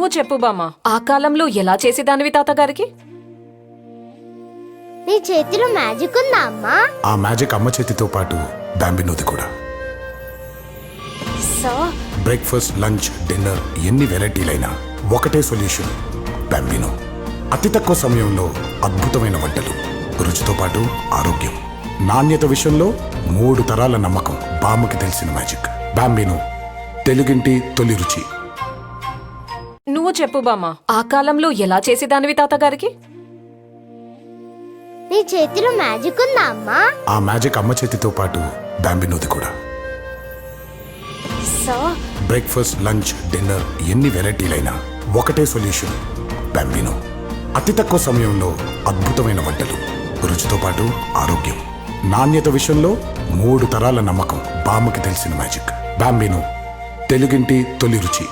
నువ్వు చెప్పు బామ్మ, ఆ కాలంలో ఎలా చేసేదానివి తాతగారికి? నీ చేతిలో మ్యాజిక్ ఉందా అమ్మా? ఆ మ్యాజిక్ అమ్మ చేతితో పాటు బాంబినోది కూడా. సో బ్రేక్ఫాస్ట్, లంచ్, డిన్నర్ ఎన్ని వెరైటీలైనా ఒకటే సొల్యూషన్, బాంబినో. అతి తక్కువ సమయంలో అద్భుతమైన వంటలు, రుచితో పాటు ఆరోగ్యం, నాణ్యత విషయంలో 3 తరాల నమ్మకం. బామ్మకి తెలిసిన మ్యాజిక్ బాంబినో, తెలుగింటి తొలి రుచి. నువ్వు చెప్పు బామ్మ, ఆ కాలంలో ఎలా చేసేదానివి తాతగారికి? నీ చేతిలో మ్యాజిక్ ఉందా అమ్మా? ఆ మ్యాజిక్ అమ్మ చేతితో పాటు బాంబినోది కూడా. సో బ్రేక్ఫాస్ట్, లంచ్, డిన్నర్ ఎన్ని వెరైటీలైనా ఒకటే సొల్యూషన్, బాంబినో. అతి తక్కువ సమయంలో అద్భుతమైన వంటలు, రుచితో పాటు ఆరోగ్యం, నాణ్యత విషయంలో 3 తరాల నమ్మకం. బామ్మకి తెలిసిన మ్యాజిక్ బాంబినో, తెలుగింటి తొలి రుచి.